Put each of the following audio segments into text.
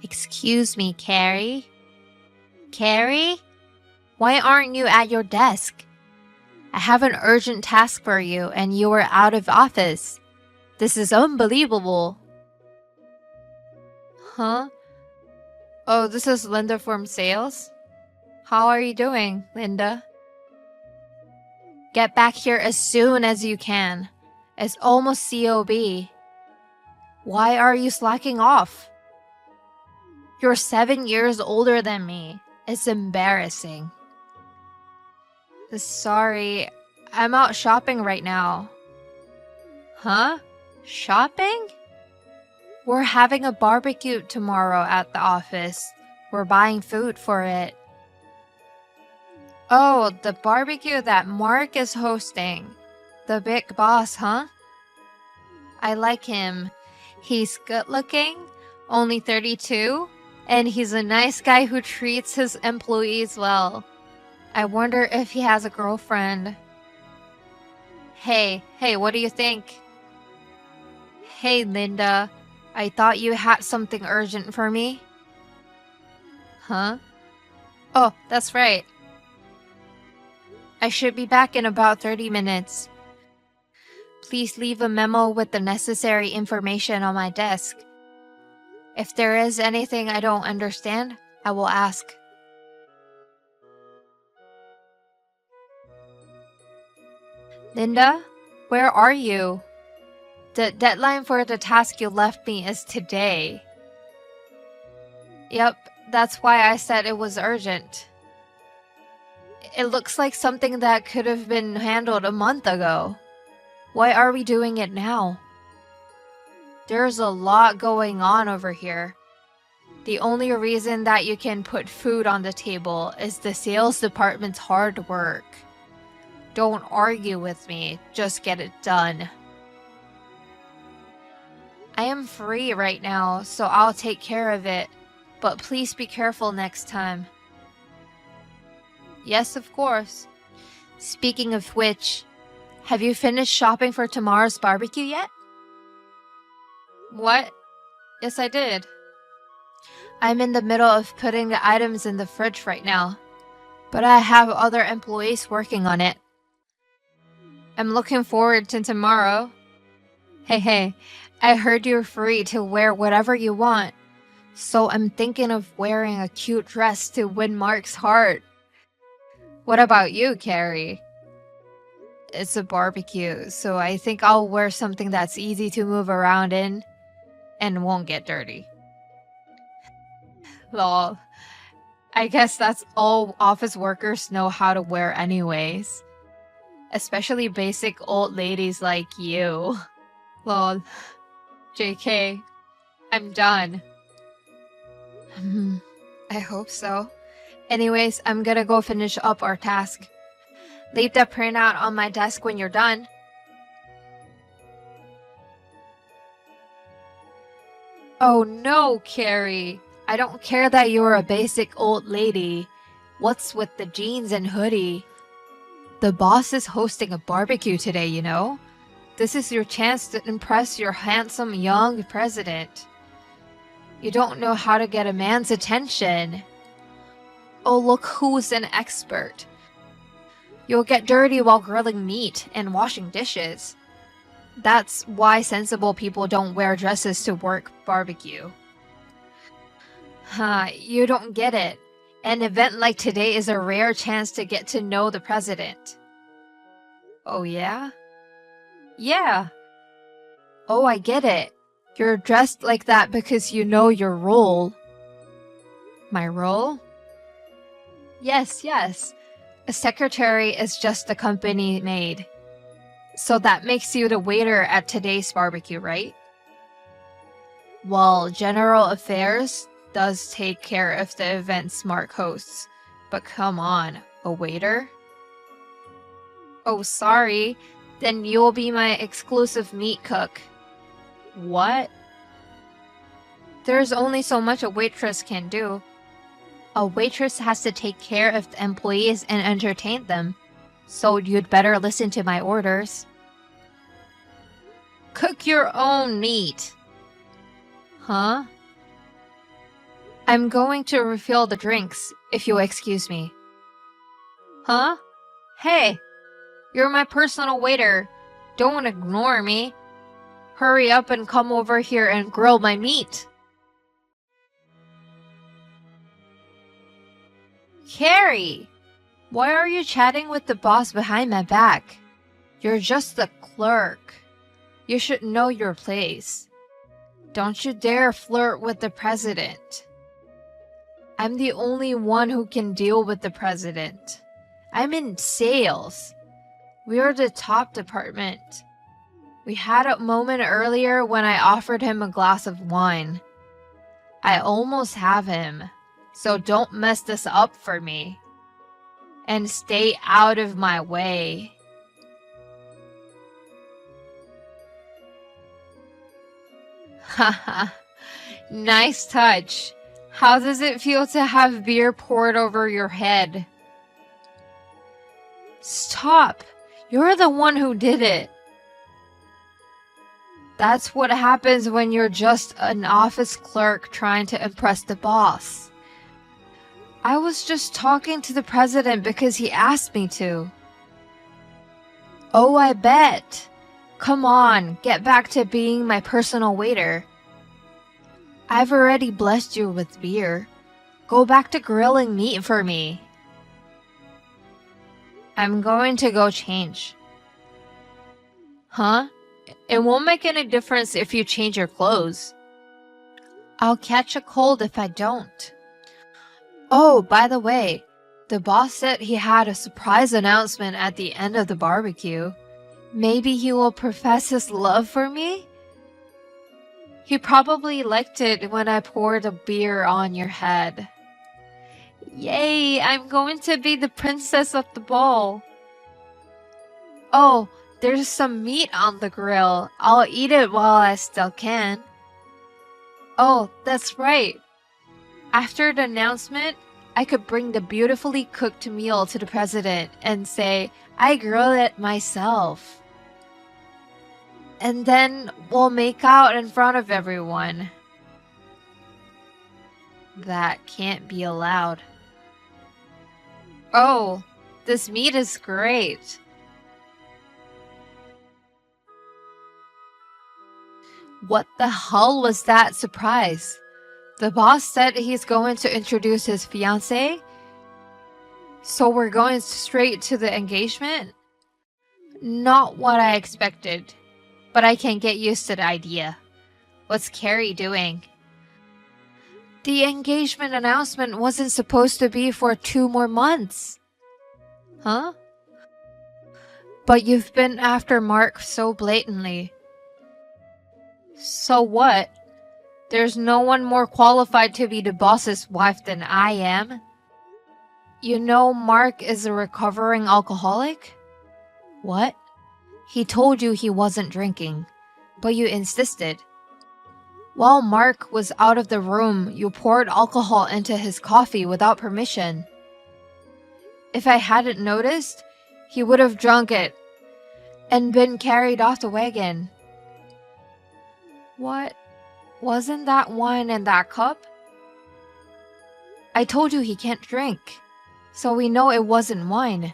Excuse me, Carrie? Carrie? Why aren't you at your desk? I have an urgent task for you and you are out of office. This is unbelievable. Huh? Oh, this is Linda from sales? How are you doing, Linda? Get back here as soon as you can. It's almost COB. Why are you slacking off? You're 7 years older than me. It's embarrassing. Sorry, I'm out shopping right now. Huh? Shopping? We're having a barbecue tomorrow at the office. We're buying food for it. Oh, the barbecue that Mark is hosting. The big boss, huh? I like him. He's good looking, only 32, and he's a nice guy who treats his employees well. I wonder if he has a girlfriend. Hey, what do you think? Hey, Linda, I thought you had something urgent for me. Huh? Oh, that's right. I should be back in about 30 minutes. Please leave a memo with the necessary information on my desk. If there is anything I don't understand, I will ask. Linda, where are you? The deadline for the task you left me is today. Yep, that's why I said it was urgent. It looks like something that could have been handled a month ago. Why are we doing it now? There's a lot going on over here. The only reason that you can put food on the table is the sales department's hard work. Don't argue with me, just get it done. I am free right now, so I'll take care of it, but please be careful next time. Yes, of course. Speaking of which, have you finished shopping for tomorrow's barbecue yet? What? Yes, I did. I'm in the middle of putting the items in the fridge right now, but I have other employees working on it. I'm looking forward to tomorrow. Hey, I heard you're free to wear whatever you want, so I'm thinking of wearing a cute dress to win Mark's heart. What about you, Carrie? It's a barbecue, so I think I'll wear something that's easy to move around in and won't get dirty. Lol. I guess that's all office workers know how to wear anyways. Especially basic old ladies like you. Lol. JK. I'm done. I hope so. Anyways, I'm gonna go finish up our task. Leave the printout on my desk when you're done. Oh no, Carrie. I don't care that you're a basic old lady. What's with the jeans and hoodie? The boss is hosting a barbecue today, you know? This is your chance to impress your handsome young president. You don't know how to get a man's attention. Oh, look who's an expert. You'll get dirty while grilling meat and washing dishes. That's why sensible people don't wear dresses to work barbecue. You don't get it. An event like today is a rare chance to get to know the president. Oh yeah? Yeah. Oh, I get it. You're dressed like that because you know your role. My role? Yes. A secretary is just a company maid. So that makes you the waiter at today's barbecue, right? Well, General Affairs does take care of the events Mark hosts. But come on, a waiter? Oh, sorry. Then you'll be my exclusive meat cook. What? There's only so much a waitress can do. A waitress has to take care of the employees and entertain them. So you'd better listen to my orders. Cook your own meat. Huh? I'm going to refill the drinks, if you'll excuse me. Huh? Hey, you're my personal waiter. Don't ignore me. Hurry up and come over here and grill my meat. Carrie! Why are you chatting with the boss behind my back? You're just a clerk. You should know your place. Don't you dare flirt with the president. I'm the only one who can deal with the president. I'm in sales. We're the top department. We had a moment earlier when I offered him a glass of wine. I almost have him, so don't mess this up for me. And stay out of my way. Haha, nice touch. How does it feel to have beer poured over your head? Stop! You're the one who did it. That's what happens when you're just an office clerk trying to impress the boss. I was just talking to the president because he asked me to. Oh, I bet. Come on, get back to being my personal waiter. I've already blessed you with beer. Go back to grilling meat for me. I'm going to go change. Huh? It won't make any difference if you change your clothes. I'll catch a cold if I don't. Oh, by the way, the boss said he had a surprise announcement at the end of the barbecue. Maybe he will profess his love for me? He probably liked it when I poured a beer on your head. Yay, I'm going to be the princess of the ball. Oh, there's some meat on the grill. I'll eat it while I still can. Oh, that's right. After the announcement, I could bring the beautifully cooked meal to the president and say, I grilled it myself. And then we'll make out in front of everyone. That can't be allowed. Oh, this meat is great. What the hell was that surprise? The boss said he's going to introduce his fiancée? So we're going straight to the engagement? Not what I expected, but I can get used to the idea. What's Carrie doing? The engagement announcement wasn't supposed to be for 2 more months. Huh? But you've been after Mark so blatantly. So what? There's no one more qualified to be the boss's wife than I am. You know Mark is a recovering alcoholic? What? He told you he wasn't drinking, but you insisted. While Mark was out of the room, you poured alcohol into his coffee without permission. If I hadn't noticed, he would have drunk it and been carried off the wagon. What? Wasn't that wine in that cup? I told you he can't drink, so we know it wasn't wine.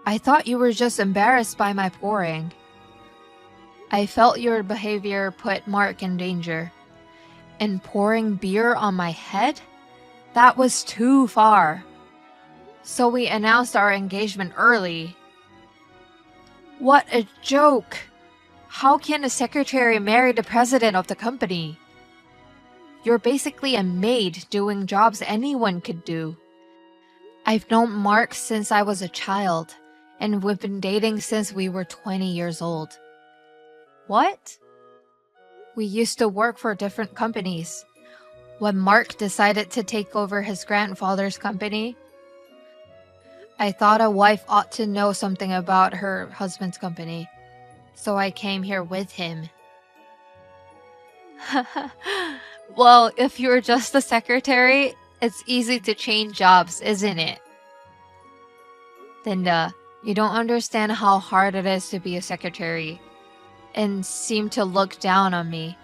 I thought you were just embarrassed by my pouring. I felt your behavior put Mark in danger. And pouring beer on my head? That was too far. So we announced our engagement early. What a joke! How can a secretary marry the president of the company? You're basically a maid doing jobs anyone could do. I've known Mark since I was a child, and we've been dating since we were 20 years old. What? We used to work for different companies. When Mark decided to take over his grandfather's company, I thought a wife ought to know something about her husband's company. So I came here with him. Well, if you're just a secretary, it's easy to change jobs, isn't it? Linda, you don't understand how hard it is to be a secretary, and seem to look down on me.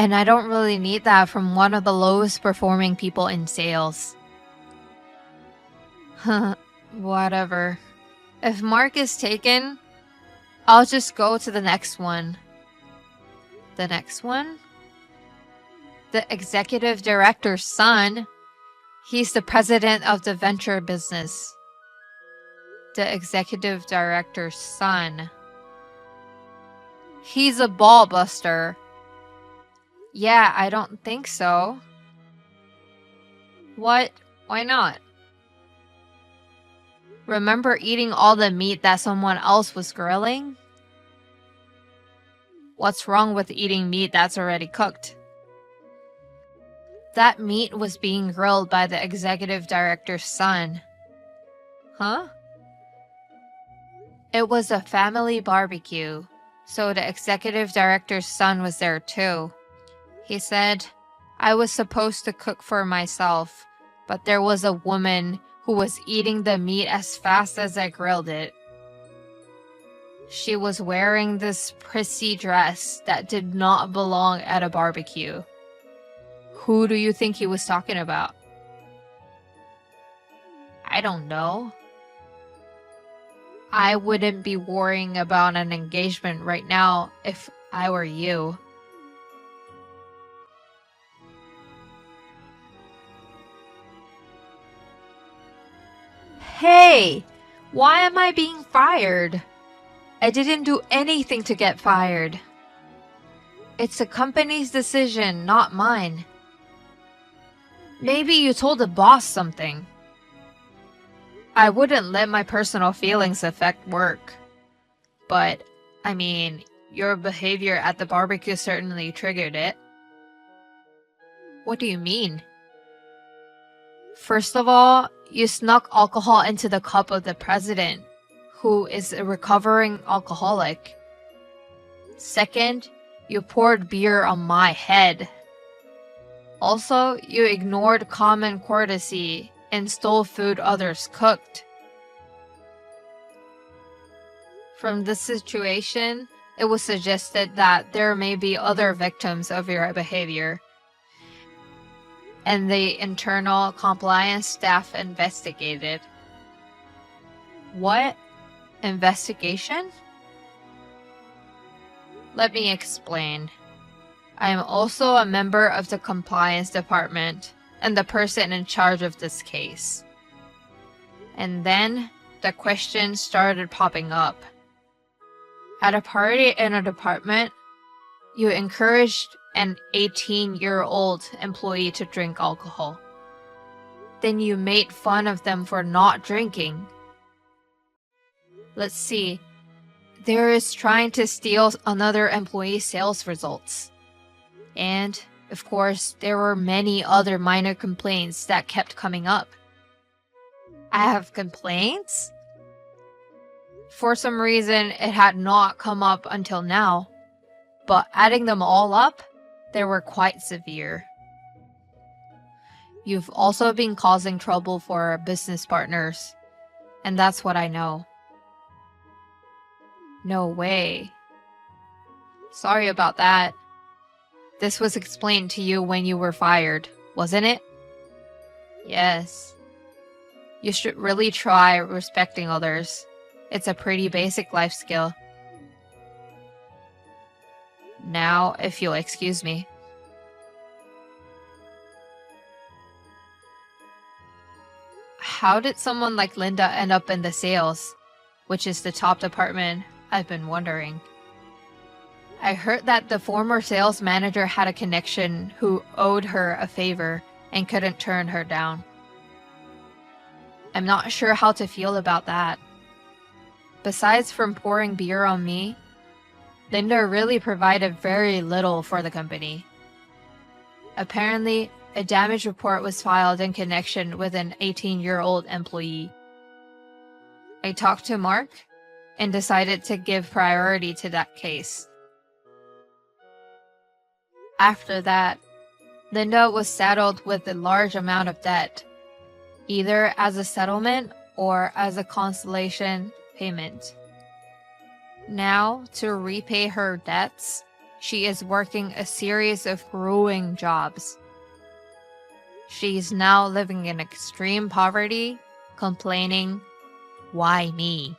And I don't really need that from one of the lowest performing people in sales. Whatever. If Mark is taken, I'll just go to the next one. The next one? The executive director's son. He's the president of the venture business. The executive director's son. He's a ball buster. Yeah, I don't think so. What? Why not? Remember eating all the meat that someone else was grilling? What's wrong with eating meat that's already cooked? That meat was being grilled by the executive director's son. Huh? It was a family barbecue, so the executive director's son was there too. He said, I was supposed to cook for myself, but there was a woman who was eating the meat as fast as I grilled it. She was wearing this prissy dress that did not belong at a barbecue. Who do you think he was talking about? I don't know. I wouldn't be worrying about an engagement right now if I were you. Hey, why am I being fired? I didn't do anything to get fired. It's the company's decision, not mine. Maybe you told the boss something. I wouldn't let my personal feelings affect work. But, I mean, your behavior at the barbecue certainly triggered it. What do you mean? First of all, you snuck alcohol into the cup of the president, who is a recovering alcoholic. Second, you poured beer on my head. Also, you ignored common courtesy and stole food others cooked. From this situation, it was suggested that there may be other victims of your behavior, and the internal compliance staff investigated. What? Investigation? Let me explain. I am also a member of the compliance department and the person in charge of this case. And then the questions started popping up. At a party in a department, you encouraged an 18-year-old employee to drink alcohol. Then you made fun of them for not drinking. Let's see. There is trying to steal another employee's sales results. And, of course, there were many other minor complaints that kept coming up. I have complaints? For some reason, it had not come up until now. But adding them all up, they were quite severe. You've also been causing trouble for our business partners. And that's what I know. No way. Sorry about that. This was explained to you when you were fired, wasn't it? Yes. You should really try respecting others. It's a pretty basic life skill. Now, if you'll excuse me. How did someone like Linda end up in the sales, which is the top department? I've been wondering. I heard that the former sales manager had a connection who owed her a favor and couldn't turn her down. I'm not sure how to feel about that. Besides from pouring beer on me, Linda really provided very little for the company. Apparently, a damage report was filed in connection with an 18-year-old employee. I talked to Mark and decided to give priority to that case. After that, Linda was saddled with a large amount of debt, either as a settlement or as a consolation payment. Now, to repay her debts, She is working a series of grueling jobs. She is now living in extreme poverty, complaining, "Why me?"